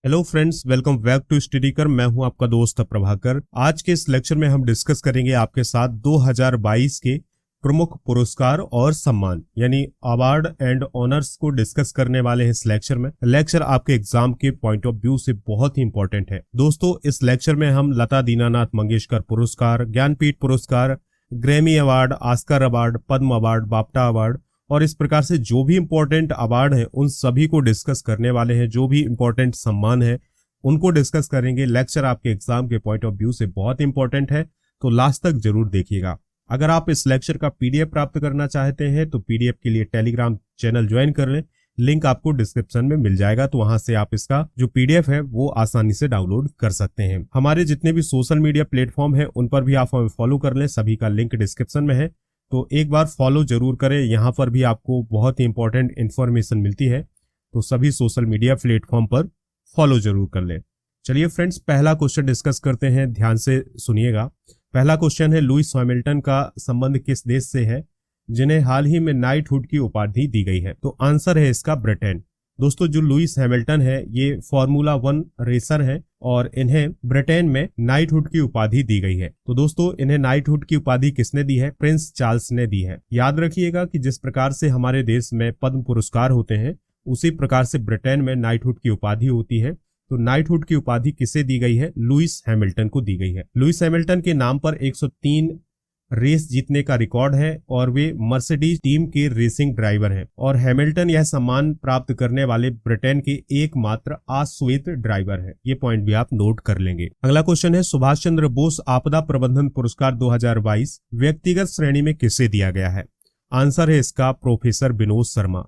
Hello friends, welcome back to Studykar. मैं हूं आपका दोस्त प्रभाकर। आज के इस लेक्चर में हम डिस्कस करेंगे आपके साथ 2022 के प्रमुख पुरस्कार और सम्मान यानी अवार्ड एंड ऑनर्स को डिस्कस करने वाले हैं। इस लेक्चर में लेक्चर आपके एग्जाम के पॉइंट ऑफ व्यू से बहुत ही इंपॉर्टेंट है। दोस्तों, इस लेक्चर में हम लता दीनानाथ मंगेशकर पुरस्कार, ज्ञानपीठ पुरस्कार, ग्रैमी अवार्ड, ऑस्कर अवार्ड, पद्म अवार्ड, बाफ्टा अवार्ड और इस प्रकार से जो भी इंपॉर्टेंट अवार्ड है उन सभी को डिस्कस करने वाले हैं। जो भी इंपॉर्टेंट सम्मान है उनको डिस्कस करेंगे। लेक्चर आपके एग्जाम के पॉइंट ऑफ व्यू से बहुत इंपॉर्टेंट है, तो लास्ट तक जरूर देखिएगा। अगर आप इस लेक्चर का पीडीएफ प्राप्त करना चाहते हैं तो पीडीएफ के लिए टेलीग्राम चैनल ज्वाइन कर लें। लिंक आपको डिस्क्रिप्शन में मिल जाएगा, तो वहां से आप इसका जो पीडीएफ है वो आसानी से डाउनलोड कर सकते हैं। हमारे जितने भी सोशल मीडिया प्लेटफॉर्म है उन पर भी आप हमें फॉलो कर लें, सभी का लिंक डिस्क्रिप्शन में है, तो एक बार फॉलो जरूर करें। यहाँ पर भी आपको बहुत ही इंपॉर्टेंट इन्फॉर्मेशन मिलती है, तो सभी सोशल मीडिया प्लेटफॉर्म पर फॉलो जरूर कर लें। चलिए फ्रेंड्स, पहला क्वेश्चन डिस्कस करते हैं, ध्यान से सुनिएगा। पहला क्वेश्चन है, लुईस हैमिल्टन का संबंध किस देश से है जिन्हें हाल ही में नाइटहुड की उपाधि दी गई है? तो आंसर है इसका ब्रिटेन। दोस्तों, जो लुईस हैमिल्टन है ये फॉर्मूला 1 रेसर है और इन्हें ब्रिटेन में नाइटहुड की उपाधि दी गई है। तो दोस्तों, इन्हें नाइटहुड की उपाधि किसने दी है? प्रिंस चार्ल्स ने दी है। याद रखिएगा कि जिस प्रकार से हमारे देश में पद्म पुरस्कार होते हैं उसी प्रकार से ब्रिटेन में नाइटहुड की उपाधि होती है। तो नाइटहुड की उपाधि किसे दी गई है? लुईस हैमिल्टन को दी गई है। लुईस हैमिल्टन के नाम पर 103 रेस जीतने का रिकॉर्ड है और वे मर्सिडीज टीम के रेसिंग ड्राइवर हैं और हैमिल्टन यह सम्मान प्राप्त करने वाले ब्रिटेन के एकमात्र अश्वेत ड्राइवर हैं। ये पॉइंट भी आप नोट कर लेंगे। अगला क्वेश्चन है, सुभाष चंद्र बोस आपदा प्रबंधन पुरस्कार 2022 व्यक्तिगत श्रेणी में किसे दिया गया है? आंसर है इसका प्रोफेसर विनोद शर्मा।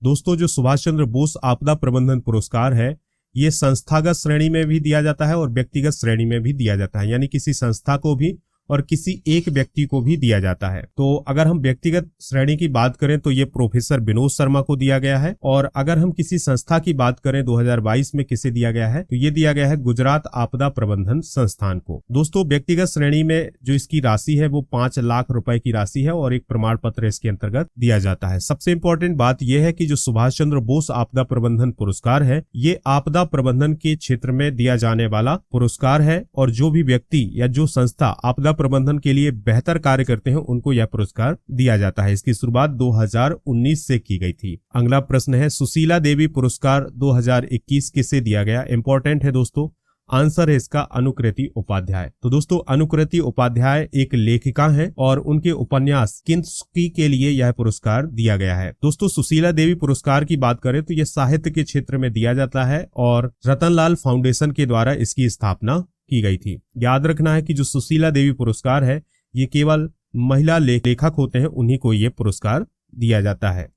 दोस्तों, जो सुभाष चंद्र बोस आपदा प्रबंधन पुरस्कार है ये संस्थागत श्रेणी में भी दिया जाता है और व्यक्तिगत श्रेणी में भी दिया जाता है, यानी किसी संस्था को भी और किसी एक व्यक्ति को भी दिया जाता है। तो अगर हम व्यक्तिगत श्रेणी की बात करें तो ये प्रोफेसर विनोद शर्मा को दिया गया है, और अगर हम किसी संस्था की बात करें 2022 में किसे दिया गया है तो ये दिया गया है गुजरात आपदा प्रबंधन संस्थान को। दोस्तों, व्यक्तिगत श्रेणी में जो इसकी राशि है वो 5 लाख रुपए की राशि है और एक प्रमाण पत्र इसके अंतर्गत दिया जाता है। सबसे इंपॉर्टेंट बात यह है कि जो सुभाष चंद्र बोस आपदा प्रबंधन पुरस्कार है ये आपदा प्रबंधन के क्षेत्र में दिया जाने वाला पुरस्कार है, और जो भी व्यक्ति या जो संस्था आपदा प्रबंधन के लिए बेहतर कार्य करते हैं उनको यह पुरस्कार दिया जाता है। इसकी शुरुआत 2019 से की गई थी। अगला प्रश्न है, सुशीला देवी पुरस्कार 2021 किसे दिया गया? इंपॉर्टेंट है दोस्तों, आंसर है इसका अनुकृति उपाध्याय। तो दोस्तों, अनुकृति उपाध्याय एक लेखिका हैं और उनके उपन्यास किंसुकी के लिए यह पुरस्कार दिया गया है। दोस्तों, सुशीला देवी पुरस्कार की बात करें तो यह साहित्य के क्षेत्र में दिया जाता है और रतनलाल फाउंडेशन के द्वारा इसकी स्थापना की गई थी। याद रखना है कि जो सुशीला देवी पुरस्कार है ये केवल महिला लेखक होते हैं, उन्हीं को ये पुरस्कार दिया जाता है।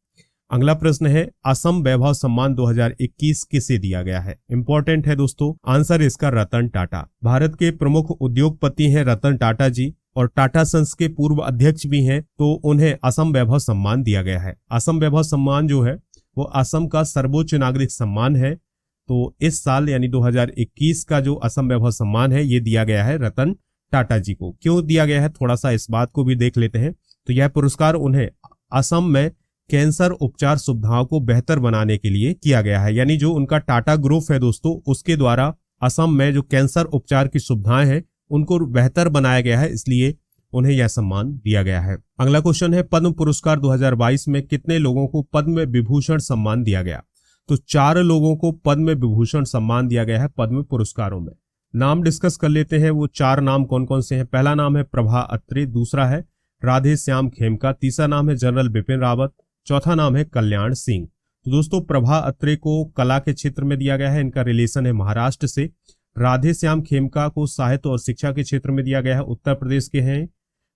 अगला प्रश्न है, असम वैभव सम्मान 2021 किसे दिया गया है? इंपॉर्टेंट है दोस्तों, आंसर इसका रतन टाटा। भारत के प्रमुख उद्योगपति हैं रतन टाटा जी और टाटा सन्स के पूर्व अध्यक्ष भी हैं, तो उन्हें असम वैभव सम्मान दिया गया है। असम वैभव सम्मान जो है वो असम का सर्वोच्च नागरिक सम्मान है। तो इस साल यानी 2021 का जो असम वैभव सम्मान है ये दिया गया है रतन टाटा जी को। क्यों दिया गया है, थोड़ा सा इस बात को भी देख लेते हैं। तो यह पुरस्कार उन्हें असम में कैंसर उपचार सुविधाओं को बेहतर बनाने के लिए किया गया है, यानी जो उनका टाटा ग्रुप है दोस्तों उसके द्वारा असम में जो कैंसर उपचार की सुविधाएं हैं उनको बेहतर बनाया गया है, इसलिए उन्हें यह सम्मान दिया गया है। अगला क्वेश्चन है, पद्म पुरस्कार 2022 में कितने लोगों को पद्म विभूषण सम्मान दिया गया? तो 4 लोगों को पद्म विभूषण सम्मान दिया गया है पद्म पुरस्कारों में। नाम डिस्कस कर लेते हैं, वो 4 नाम कौन कौन से हैं। पहला नाम है प्रभा अत्रे, दूसरा है राधे श्याम खेमका, तीसरा नाम है जनरल बिपिन रावत, चौथा नाम है कल्याण सिंह। तो दोस्तों, प्रभा अत्रे को कला के क्षेत्र में दिया गया है, इनका रिलेशन है महाराष्ट्र से। राधे श्याम खेमका को साहित्य और शिक्षा के क्षेत्र में दिया गया है, उत्तर प्रदेश के हैं।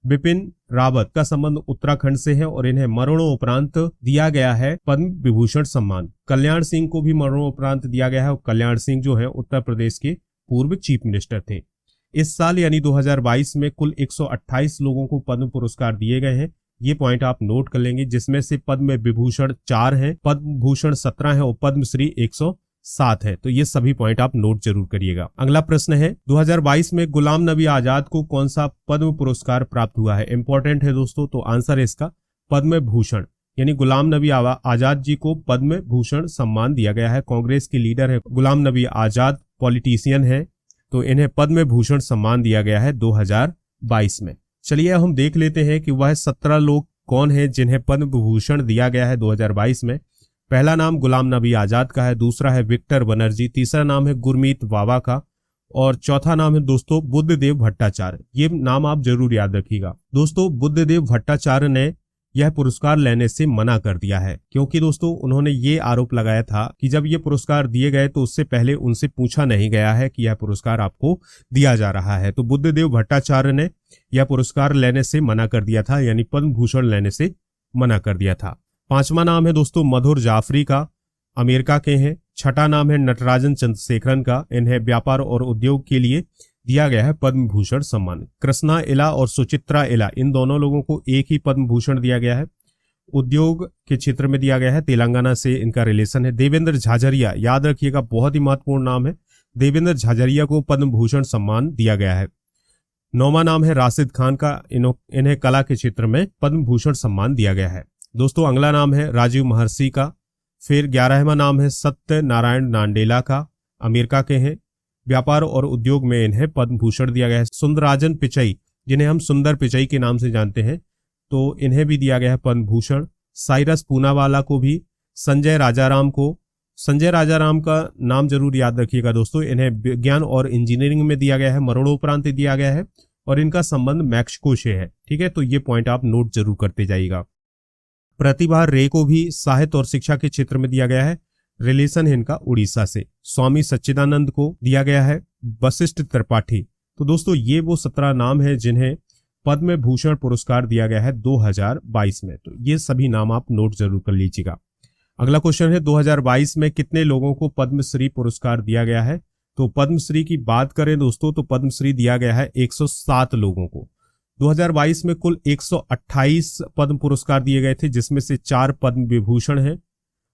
बिपिन रावत का संबंध उत्तराखंड से है और इन्हें मरणोपरांत दिया गया है पद्म विभूषण सम्मान। कल्याण सिंह को भी मरणोपरांत दिया गया है और कल्याण सिंह जो है उत्तर प्रदेश के पूर्व चीफ मिनिस्टर थे। इस साल यानी 2022 में कुल 128 लोगों को पद्म पुरस्कार दिए गए हैं। ये पॉइंट आप नोट कर लेंगे, जिसमें से पद्म विभूषण 4 हैं, पद्म भूषण 17 है और पद्मश्री 107 है। तो ये सभी पॉइंट आप नोट जरूर करिएगा। अगला प्रश्न है, 2022 में गुलाम नबी आजाद को कौन सा पद्म पुरस्कार प्राप्त हुआ है? इंपॉर्टेंट है दोस्तों, तो आंसर है इसका पद्म भूषण। यानी गुलाम नबी आजाद जी को पद्म भूषण सम्मान दिया गया है। कांग्रेस के लीडर है गुलाम नबी आजाद, पॉलिटिशियन है, तो इन्हें पद्म भूषण सम्मान दिया गया है 2022 में। चलिए हम देख लेते हैं कि वह 17 लोग कौन है जिन्हें पद्म भूषण दिया गया है 2022 में। पहला नाम गुलाम नबी आजाद का है, दूसरा है विक्टर बनर्जी, तीसरा नाम है गुरमीत वावा का, और चौथा नाम है दोस्तों बुद्धदेव भट्टाचार्य। ये नाम आप जरूर याद रखिएगा दोस्तों। बुद्धदेव भट्टाचार्य ने यह पुरस्कार लेने से मना कर दिया है, क्योंकि दोस्तों उन्होंने ये आरोप लगाया था कि जब ये पुरस्कार दिए गए तो उससे पहले उनसे पूछा नहीं गया है कि यह पुरस्कार आपको दिया जा रहा है। तो बुद्धदेव भट्टाचार्य ने यह पुरस्कार लेने से मना कर दिया था, यानी पद्म भूषण लेने से मना कर दिया था। पांचवा नाम है दोस्तों मधुर जाफरी का, अमेरिका के हैं। छठा नाम है नटराजन चंद्रशेखरन का, इन्हें व्यापार और उद्योग के लिए दिया गया है पद्म भूषण सम्मान। कृष्णा इला और सुचित्रा इला, इन दोनों लोगों को एक ही पद्म भूषण दिया गया है। उद्योग के क्षेत्र में दिया गया है, तेलंगाना से इनका रिलेशन है। देवेंद्र झाझरिया, याद रखिएगा बहुत ही महत्वपूर्ण नाम है, देवेंद्र झाझरिया को पद्म भूषण सम्मान दिया गया है। नौवां नाम है राशिद खान का, इन्हें कला के क्षेत्र में पद्म भूषण सम्मान दिया गया है दोस्तों। अगला नाम है राजीव महर्षि का। फिर 11वां नाम है सत्य नारायण नांडेला का, अमेरिका के हैं। व्यापार और उद्योग में इन्हें पद्म भूषण दिया गया है। सुंदराजन पिचई, जिन्हें हम सुंदर पिचई के नाम से जानते हैं, तो इन्हें भी दिया गया है पद्म भूषण। साइरस पूनावाला को भी, संजय राजाराम को, संजय राजाराम का नाम जरूर याद रखिएगा दोस्तों, इन्हें विज्ञान और इंजीनियरिंग में दिया गया है, मरणोपरांत दिया गया है, और इनका संबंध मैक्सिको से है। ठीक है, तो ये पॉइंट आप नोट जरूर करते जाइएगा। प्रतिभा रे को भी साहित्य और शिक्षा के क्षेत्र में दिया गया है, रिलेशन है इनका उड़ीसा से। स्वामी सच्चिदानंद को दिया गया है वशिष्ठ त्रिपाठी। तो दोस्तों ये वो 17 नाम है जिन्हें पद्म भूषण पुरस्कार दिया गया है 2022 में। तो ये सभी नाम आप नोट जरूर कर लीजिएगा। अगला क्वेश्चन है 2022 में कितने लोगों को पद्मश्री पुरस्कार दिया गया है। तो पद्मश्री की बात करें दोस्तों तो पद्मश्री दिया गया है 107 लोगों को। 2022 में कुल 128 पद्म पुरस्कार दिए गए थे, जिसमें से 4 पद्म विभूषण हैं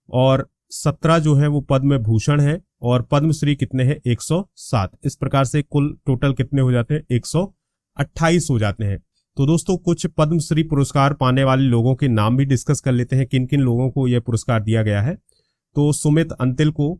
और 17 जो है वो पद्म भूषण है, और पद्मश्री कितने हैं 107। इस प्रकार से कुल टोटल कितने हो जाते हैं 128 हो जाते हैं। तो दोस्तों कुछ पद्मश्री पुरस्कार पाने वाले लोगों के नाम भी डिस्कस कर लेते हैं, किन किन लोगों को यह पुरस्कार दिया गया है। तो सुमित अंतिल को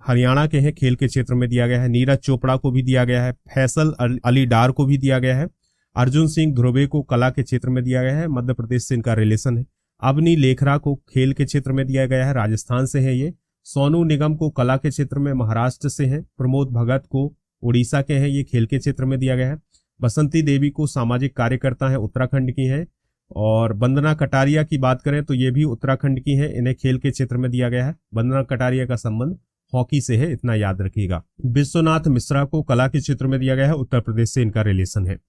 हरियाणा के हैं, खेल के क्षेत्र में दिया गया है। नीरज चोपड़ा को भी दिया गया है। फैसल अली डार को भी दिया गया है। अर्जुन सिंह ध्रुवे को कला के क्षेत्र में दिया गया है, मध्य प्रदेश से इनका रिलेशन है। अवनी लेखरा को खेल के क्षेत्र में दिया गया है, राजस्थान से है ये। सोनू निगम को कला के क्षेत्र में महाराष्ट्र से है। प्रमोद भगत को उड़ीसा के हैं, ये खेल के क्षेत्र में दिया गया है। बसंती देवी को सामाजिक कार्यकर्ता है, उत्तराखंड की है। और वंदना कटारिया की बात करें तो ये भी उत्तराखंड की है, इन्हें खेल के क्षेत्र में दिया गया है। वंदना कटारिया का संबंध हॉकी से है, इतना याद रखिएगा। विश्वनाथ मिश्रा को कला के क्षेत्र में दिया गया है, उत्तर प्रदेश से इनका रिलेशन है।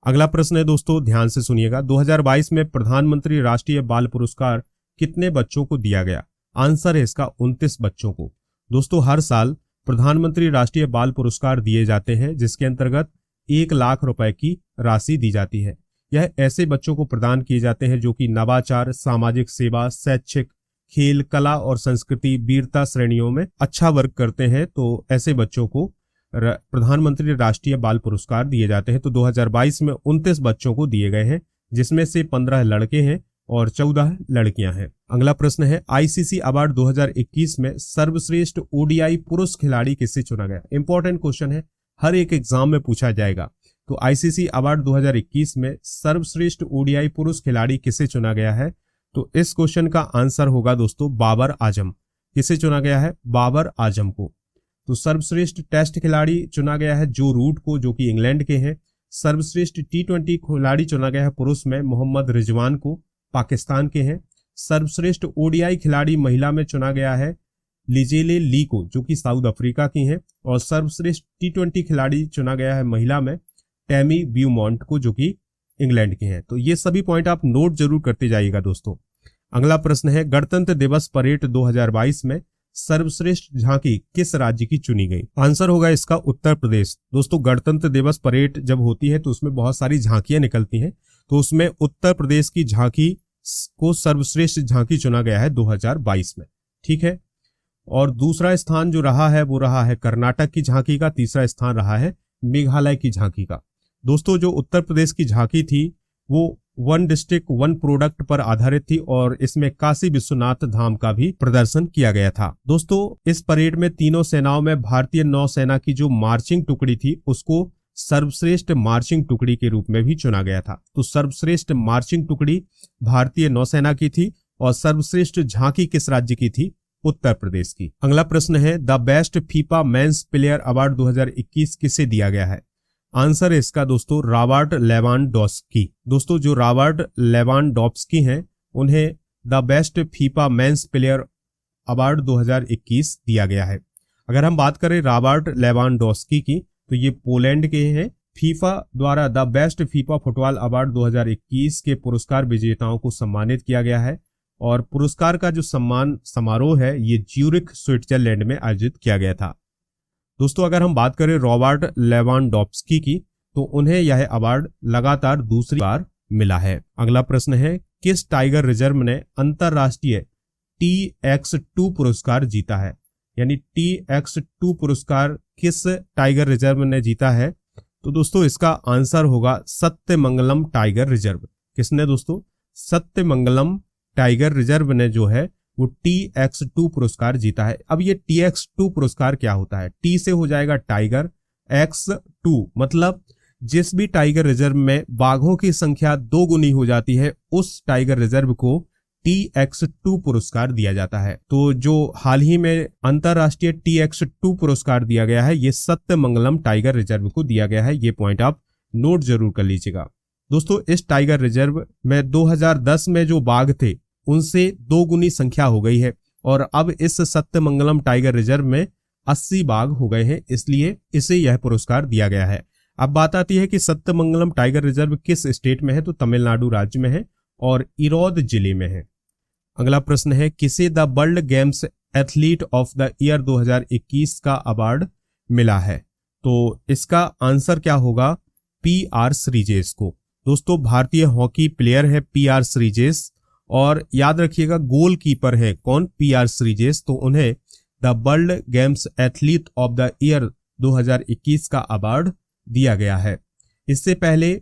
अगला प्रश्न है दोस्तों, ध्यान से सुनिएगा, 2022 में प्रधानमंत्री राष्ट्रीय बाल पुरस्कार कितने बच्चों को दिया गया। आंसर है इसका 29 बच्चों को। दोस्तों हर साल प्रधानमंत्री राष्ट्रीय बाल पुरस्कार दिए जाते हैं, जिसके अंतर्गत 1 लाख रुपए की राशि दी जाती है। यह ऐसे बच्चों को प्रदान किए जाते हैं जो कि नवाचार, सामाजिक सेवा, शैक्षिक, खेल, कला और संस्कृति, वीरता श्रेणियों में अच्छा वर्क करते हैं। तो ऐसे बच्चों को प्रधानमंत्री राष्ट्रीय बाल पुरस्कार दिए जाते हैं। तो 2022 में 29 बच्चों को दिए गए हैं, जिसमें से 15 लड़के हैं और 14 लड़कियां हैं। अगला प्रश्न है, आईसीसी अवार्ड 2021 में सर्वश्रेष्ठ ओडीआई पुरुष खिलाड़ी किसे चुना गया। इंपॉर्टेंट क्वेश्चन है, हर एक एग्जाम में पूछा जाएगा। तो आईसीसी अवार्ड 2021 में सर्वश्रेष्ठ ओडीआई पुरुष खिलाड़ी किसे चुना गया है। तो इस क्वेश्चन का आंसर होगा दोस्तों बाबर आजम। किसे चुना गया है, बाबर आजम को। तो सर्वश्रेष्ठ टेस्ट खिलाड़ी चुना गया है जो रूट को, जो कि इंग्लैंड के हैं। सर्वश्रेष्ठ टी20 खिलाड़ी चुना गया है पुरुष में मोहम्मद रिजवान को, पाकिस्तान के हैं। सर्वश्रेष्ठ ओडीआई खिलाड़ी महिला में चुना गया है लिजेले ली को, जो कि साउथ अफ्रीका की हैं। और सर्वश्रेष्ठ टी20 खिलाड़ी चुना गया है महिला में टैमी ब्यूमॉन्ट को, जो कि इंग्लैंड के हैं। तो ये सभी पॉइंट आप नोट जरूर करते जाइएगा दोस्तों। अगला प्रश्न है, गणतंत्र दिवस परेड 2022 में सर्वश्रेष्ठ झांकी किस राज्य की चुनी गई। आंसर होगा इसका उत्तर प्रदेश। दोस्तों गणतंत्र दिवस परेड जब होती है तो उसमें बहुत सारी झांकियां निकलती हैं, तो उसमें उत्तर प्रदेश की झांकी को सर्वश्रेष्ठ झांकी चुना गया है 2022 में। ठीक है, और दूसरा स्थान जो रहा है वो रहा है कर्नाटक की झांकी का, तीसरा स्थान रहा है मेघालय की झांकी का। दोस्तों जो उत्तर प्रदेश की झांकी थी वो वन डिस्ट्रिक्ट वन प्रोडक्ट पर आधारित थी और इसमें काशी विश्वनाथ धाम का भी प्रदर्शन किया गया था। दोस्तों इस परेड में तीनों सेनाओं में भारतीय नौसेना की जो मार्चिंग टुकड़ी थी उसको सर्वश्रेष्ठ मार्चिंग टुकड़ी के रूप में भी चुना गया था। तो सर्वश्रेष्ठ मार्चिंग टुकड़ी भारतीय नौसेना की थी और सर्वश्रेष्ठ झांकी किस राज्य की थी? उत्तर प्रदेश की। अगला प्रश्न है the best FIFA men's player award 2021 किसे दिया गया है? आंसर है इसका दोस्तों रॉबर्ट लेवांडोव्स्की। दोस्तों जो रॉबर्ट लेवांडोव्स्की हैं उन्हें the best FIFA men's player award 2021 दिया गया है। अगर हम बात करें रॉबर्ट लेवांडोव्स्की की तो ये पोलैंड के हैं। फीफा द्वारा the best FIFA football award 2021 के पुरस्कार विजेताओं को सम्मानित किया गया है और पुरस्कार का जो सम्मान समारोह है ये ज्यूरिख स्विट्जरलैंड में आयोजित किया गया था। दोस्तों अगर हम बात करें रॉबर्ट लेवांडोव्स्की की तो उन्हें यह अवार्ड लगातार दूसरी बार मिला है। अगला प्रश्न है किस टाइगर रिजर्व ने अंतरराष्ट्रीय TX2 पुरस्कार जीता है? यानी TX2 पुरस्कार किस टाइगर रिजर्व ने जीता है? तो दोस्तों इसका आंसर होगा सत्यमंगलम टाइगर रिजर्व। किसने दोस्तों? सत्यमंगलम टाइगर रिजर्व ने जो है वो TX2 पुरस्कार जीता है। अब ये TX2 पुरस्कार क्या होता है? T से हो जाएगा टाइगर, X2 मतलब जिस भी टाइगर रिजर्व में बाघों की संख्या 2 गुनी हो जाती है उस टाइगर रिजर्व को TX2 पुरस्कार दिया जाता है। तो जो हाल ही में अंतरराष्ट्रीय TX2 पुरस्कार दिया गया है ये सत्यमंगलम टाइगर रिजर्व को दिया गया है। ये पॉइंट आप नोट जरूर कर लीजिएगा। दोस्तों इस टाइगर रिजर्व में 2010 में जो बाघ थे उनसे 2 गुनी संख्या हो गई है और अब इस सत्यमंगलम टाइगर रिजर्व में 80 बाघ हो गए हैं, इसलिए इसे यह पुरस्कार दिया गया है। अब बात आती है कि सत्यमंगलम टाइगर रिजर्व किस स्टेट में है? तो तमिलनाडु राज्य में है और इरोद जिले में है। अगला प्रश्न है किसे the world games athlete of the year 2021 का अवार्ड मिला है? तो इसका आंसर क्या होगा? PR श्रीजेश को। दोस्तों भारतीय हॉकी प्लेयर है PR श्रीजेश और याद रखिएगा गोलकीपर है कौन? PR श्रीजेश। तो उन्हें the world games athlete of the year 2021 का अवार्ड दिया गया है। इससे पहले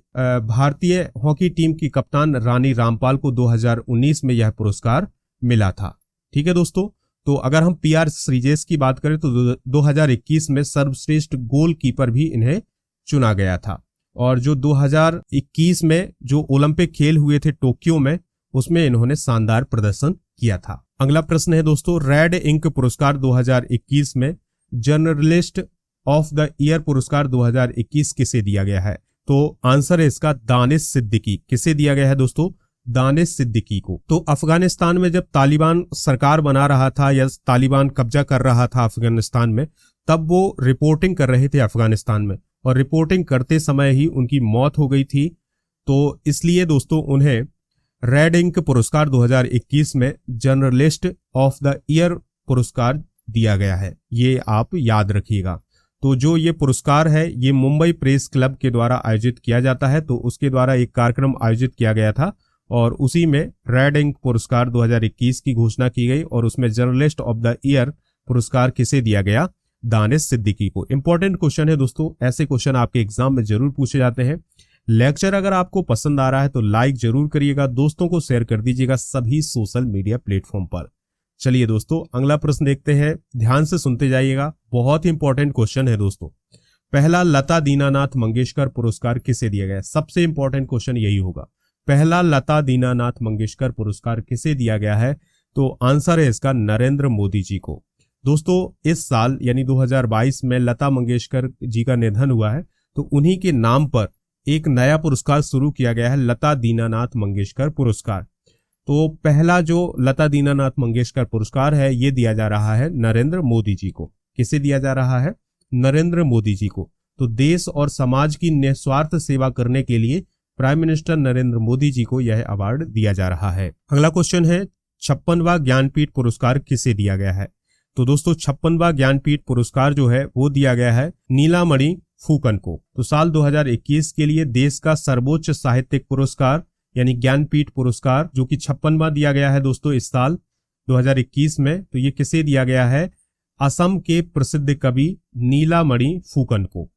भारतीय हॉकी टीम की कप्तान रानी रामपाल को 2019 में यह पुरस्कार मिला था। ठीक है दोस्तों, तो अगर हम PR श्रीजेश की बात करें तो 2021 में सर्वश्रेष्ठ गोलकीपर भी इन्हें चुना गया था और जो 2021 में जो ओलंपिक खेल हुए थे टोक्यो में उसमें इन्होंने शानदार प्रदर्शन किया था। अगला प्रश्न है दोस्तों रेड इंक पुरस्कार 2021 में जर्नलिस्ट ऑफ द ईयर पुरस्कार 2021 किसे दिया गया है? तो आंसर है इसका दानिश सिद्दीकी। किसे दिया गया है दोस्तों? दानिश सिद्दीकी को। तो अफगानिस्तान में जब तालिबान सरकार बना रहा था या तालिबान कब्जा कर रहा था अफगानिस्तान में, तब वो रिपोर्टिंग कर रहे थे अफगानिस्तान में और रिपोर्टिंग करते समय ही उनकी मौत हो गई थी। तो इसलिए दोस्तों उन्हें रेड इंक पुरस्कार 2021 में जर्नलिस्ट ऑफ द ईयर पुरस्कार दिया गया है। ये आप याद रखिएगा। तो जो ये पुरस्कार है ये मुंबई प्रेस क्लब के द्वारा आयोजित किया जाता है। तो उसके द्वारा एक कार्यक्रम आयोजित किया गया था और उसी में रेड इंक पुरस्कार 2021 की घोषणा की गई और उसमें जर्नलिस्ट ऑफ द ईयर पुरस्कार किसे दिया गया? दानिश सिद्दीकी को। इंपॉर्टेंट क्वेश्चन है दोस्तों, ऐसे क्वेश्चन आपके एग्जाम में जरूर पूछे जाते हैं। लेक्चर अगर आपको पसंद आ रहा है तो लाइक जरूर करिएगा, दोस्तों को शेयर कर दीजिएगा सभी सोशल मीडिया प्लेटफॉर्म पर। चलिए दोस्तों अगला प्रश्न देखते हैं, ध्यान से सुनते जाइएगा, बहुत ही इंपॉर्टेंट क्वेश्चन है दोस्तों। पहला लता दीनानाथ मंगेशकर पुरस्कार किसे दिया गया? सबसे इंपॉर्टेंट क्वेश्चन यही होगा, पहला लता दीनानाथ मंगेशकर पुरस्कार किसे दिया गया है? तो आंसर है इसका नरेंद्र मोदी जी को। दोस्तों इस साल यानी 2022 में लता मंगेशकर जी का निधन हुआ है, तो उन्हीं के नाम पर एक नया पुरस्कार शुरू किया गया है, लता दीनानाथ मंगेशकर पुरस्कार। तो पहला जो लता दीनानाथ मंगेशकर पुरस्कार है ये दिया जा रहा है नरेंद्र मोदी जी को। किसे दिया जा रहा है? नरेंद्र मोदी जी को। तो देश और समाज की निस्वार्थ सेवा करने के लिए प्राइम मिनिस्टर नरेंद्र मोदी जी को यह अवार्ड दिया जा रहा है। अगला क्वेश्चन है 56वां ज्ञानपीठ पुरस्कार किसे दिया गया है? तो दोस्तों 56वां ज्ञानपीठ पुरस्कार जो है वो दिया गया है नीलामणि फूकन को। तो साल 2021 के लिए देश का सर्वोच्च साहित्यिक पुरस्कार यानी ज्ञानपीठ पुरस्कार जो कि 56वां दिया गया है दोस्तों इस साल 2021 में, तो ये किसे दिया गया है? असम के प्रसिद्ध कवि नीलामणि फूकन को।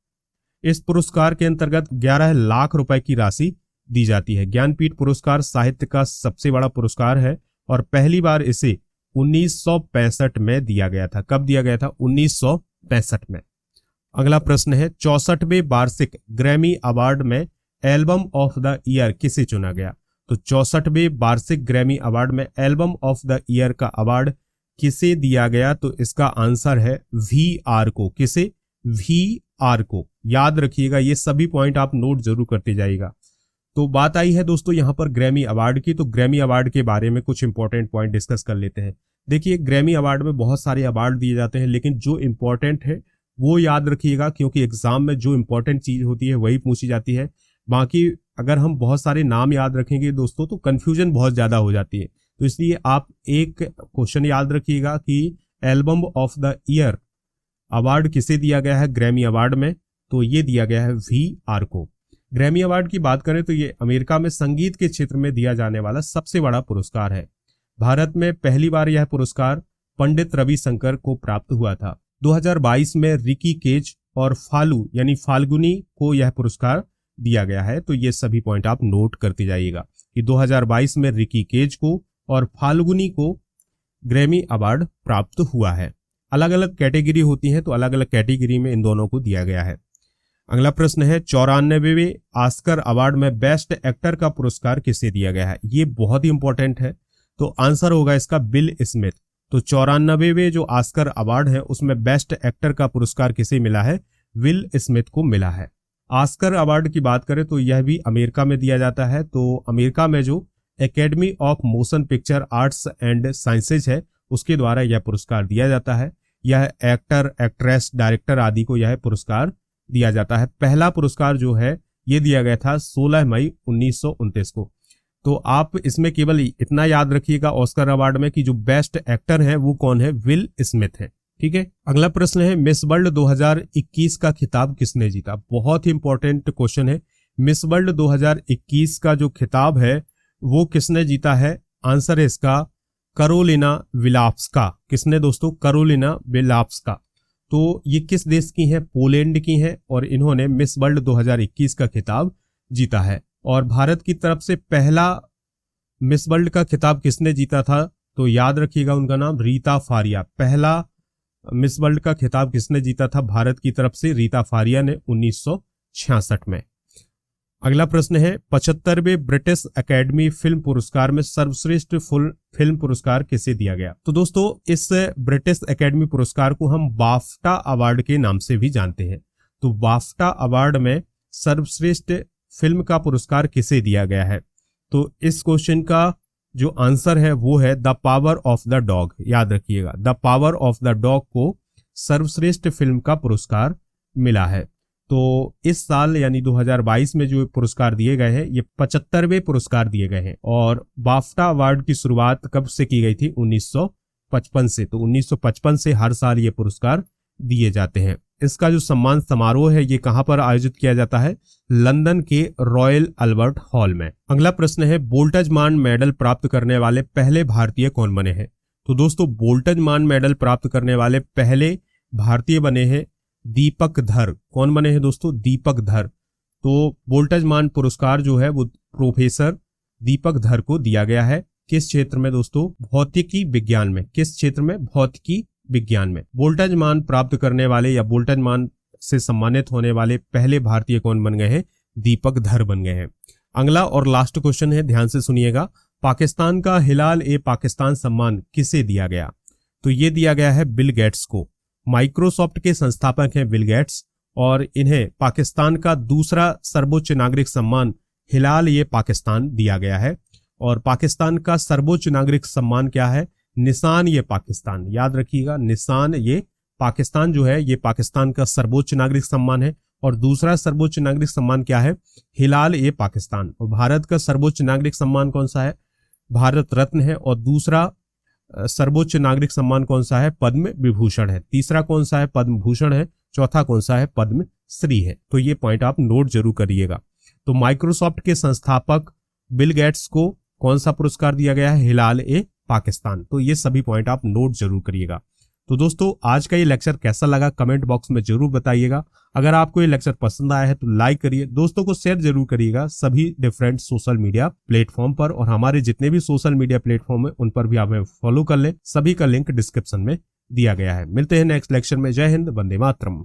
इस पुरस्कार के अंतर्गत 11 लाख रुपए की राशि दी जाती है। ज्ञानपीठ पुरस्कार साहित्य का सबसे बड़ा पुरस्कार है और पहली बार इसे 1965 में दिया गया था। कब दिया गया था? 1965 में। अगला प्रश्न है 64वें वार्षिक ग्रैमी अवार्ड में एल्बम ऑफ द ईयर किसे चुना गया? तो 64वें वार्षिक ग्रैमी अवार्ड में एल्बम ऑफ द ईयर का अवार्ड किसे दिया गया? तो इसका आंसर है VR को। किसे? VR को। याद रखिएगा, ये सभी पॉइंट आप नोट जरूर करते जाइएगा। तो बात आई है दोस्तों यहाँ पर ग्रैमी अवार्ड की, तो ग्रैमी अवार्ड के बारे में कुछ इंपॉर्टेंट पॉइंट डिस्कस कर लेते हैं। देखिए, ग्रैमी अवार्ड में बहुत सारे अवार्ड दिए जाते हैं, लेकिन जो इंपॉर्टेंट है वो याद रखिएगा, क्योंकि एग्जाम में जो इंपॉर्टेंट चीज होती है वही पूछी जाती है। बाकी अगर हम बहुत सारे नाम याद रखेंगे दोस्तों तो कंफ्यूजन बहुत ज्यादा हो जाती है। तो इसलिए आप एक क्वेश्चन याद रखिएगा कि album of the year award किसे दिया गया है ग्रैमी अवार्ड में? तो ये दिया गया है VR को। ग्रैमी अवार्ड की बात करें तो ये अमेरिका में संगीत के क्षेत्र में दिया जाने वाला सबसे बड़ा पुरस्कार है। भारत में पहली बार यह पुरस्कार पंडित रविशंकर को प्राप्त हुआ था। 2022 में रिकी केज और फालू यानी फाल्गुनी को यह पुरस्कार दिया गया है। तो ये सभी पॉइंट आप नोट करते जाइएगा कि 2022 में रिकी केज को और फाल्गुनी को ग्रैमी अवार्ड प्राप्त हुआ है। अलग अलग कैटेगरी होती है, तो अलग अलग कैटेगरी में इन दोनों को दिया गया है। अगला प्रश्न है 94वें ऑस्कर अवार्ड में बेस्ट एक्टर का पुरस्कार किसे दिया गया है? ये बहुत ही इंपॉर्टेंट है, तो आंसर होगा इसका विल स्मिथ। तो 94वें जो ऑस्कर अवार्ड है उसमें बेस्ट एक्टर का पुरस्कार किसे मिला है? विल स्मिथ को मिला है। ऑस्कर अवार्ड की बात करें तो यह भी अमेरिका में दिया जाता है। तो अमेरिका में जो academy of motion picture arts and sciences है उसके द्वारा यह पुरस्कार दिया जाता है। यह एक्टर, एक्ट्रेस, डायरेक्टर आदि को यह पुरस्कार दिया जाता है। पहला पुरस्कार जो है ये दिया गया था 16 मई 1929 को। तो आप इसमें केवल इतना याद रखिएगा ऑस्कर अवार्ड में कि जो बेस्ट एक्टर है वो कौन है? विल स्मिथ है। ठीक है। अगला प्रश्न है मिस वर्ल्ड 2021 का खिताब किसने जीता? बहुत ही इंपॉर्टेंट क्वेश्चन है। मिस वर्ल्ड 2021 का जो खिताब है वो किसने जीता है? आंसर है इसका करोलिना विलाप्स्का। किसने दोस्तों? करोलिना विलाप्स्का। तो ये किस देश की हैं? पोलैंड की हैं और इन्होंने मिस वर्ल्ड 2021 का खिताब जीता है। और भारत की तरफ से पहला मिस वर्ल्ड का खिताब किसने जीता था? तो याद रखिएगा उनका नाम रीता फारिया। पहला मिस वर्ल्ड का खिताब किसने जीता था भारत की तरफ से? रीता फारिया ने 1966 में। अगला प्रश्न है 75वें ब्रिटिश एकेडमी फिल्म पुरस्कार में सर्वश्रेष्ठ फिल्म पुरस्कार किसे दिया गया? तो दोस्तों इस ब्रिटिश एकेडमी पुरस्कार को हम बाफ्टा अवार्ड के नाम से भी जानते हैं। तो बाफ्टा अवार्ड में सर्वश्रेष्ठ फिल्म का पुरस्कार किसे दिया गया है? तो इस क्वेश्चन का जो आंसर है वो है the power of the dog. याद रखिएगा, the power of the dog को सर्वश्रेष्ठ फिल्म का पुरस्कार मिला है। तो इस साल यानी 2022 में जो पुरस्कार दिए गए हैं ये 75वें पुरस्कार दिए गए हैं। और बाफ्टा अवार्ड की शुरुआत कब से की गई थी? 1955 से। तो 1955 से हर साल ये पुरस्कार दिए जाते हैं। इसका जो सम्मान समारोह है ये कहां पर आयोजित किया जाता है? लंदन के रॉयल अल्बर्ट हॉल में। अगला प्रश्न है बोल्टजमान मेडल प्राप्त करने वाले पहले भारतीय कौन बने हैं? तो दोस्तों बोल्टजमान मेडल प्राप्त करने वाले पहले भारतीय बने हैं दीपक धर। कौन बने हैं दोस्तों? दीपक धर। तो बोल्टजमान पुरस्कार जो है वो प्रोफेसर दीपक धर को दिया गया है। किस क्षेत्र में दोस्तों? भौतिकी विज्ञान में। किस क्षेत्र में? भौतिकी विज्ञान में। बोल्टजमान प्राप्त करने वाले या बोल्टजमान से सम्मानित होने वाले पहले भारतीय कौन बन गए हैं? दीपक धर बन गए हैं। अगला और लास्ट क्वेश्चन है, ध्यान से सुनिएगा। पाकिस्तान का हिलाल ए पाकिस्तान सम्मान किसे दिया गया? तो ये दिया गया है बिल गेट्स को। माइक्रोसॉफ्ट के संस्थापक हैं बिल गेट्स और इन्हें पाकिस्तान का दूसरा सर्वोच्च नागरिक सम्मान हिलाल ए पाकिस्तान दिया गया है। और पाकिस्तान का सर्वोच्च नागरिक सम्मान क्या है? निशान ए पाकिस्तान। याद रखिएगा, निशान ए पाकिस्तान जो है ये पाकिस्तान का सर्वोच्च नागरिक सम्मान है। और दूसरा सर्वोच्च नागरिक सम्मान क्या है? हिलाल ए पाकिस्तान। और भारत का सर्वोच्च नागरिक सम्मान कौन सा है? भारत रत्न है। और दूसरा सर्वोच्च नागरिक सम्मान कौन सा है? पद्म विभूषण है। तीसरा कौन सा है? पद्म भूषण है। चौथा कौन सा है? पद्म श्री है। तो ये पॉइंट आप नोट जरूर करिएगा। तो माइक्रोसॉफ्ट के संस्थापक बिल गेट्स को कौन सा पुरस्कार दिया गया है? हिलाल ए पाकिस्तान। तो ये सभी पॉइंट आप नोट जरूर करिएगा। तो दोस्तों आज का ये लेक्चर कैसा लगा कमेंट बॉक्स में जरूर बताइएगा। अगर आपको ये लेक्चर पसंद आया है तो लाइक करिए, दोस्तों को शेयर जरूर करिएगा सभी डिफरेंट सोशल मीडिया प्लेटफॉर्म पर, और हमारे जितने भी सोशल मीडिया प्लेटफॉर्म है उन पर भी आप हमें फॉलो कर लें, सभी का लिंक डिस्क्रिप्शन में दिया गया है। मिलते हैं नेक्स्ट लेक्चर में। जय हिंद, वंदे मातरम।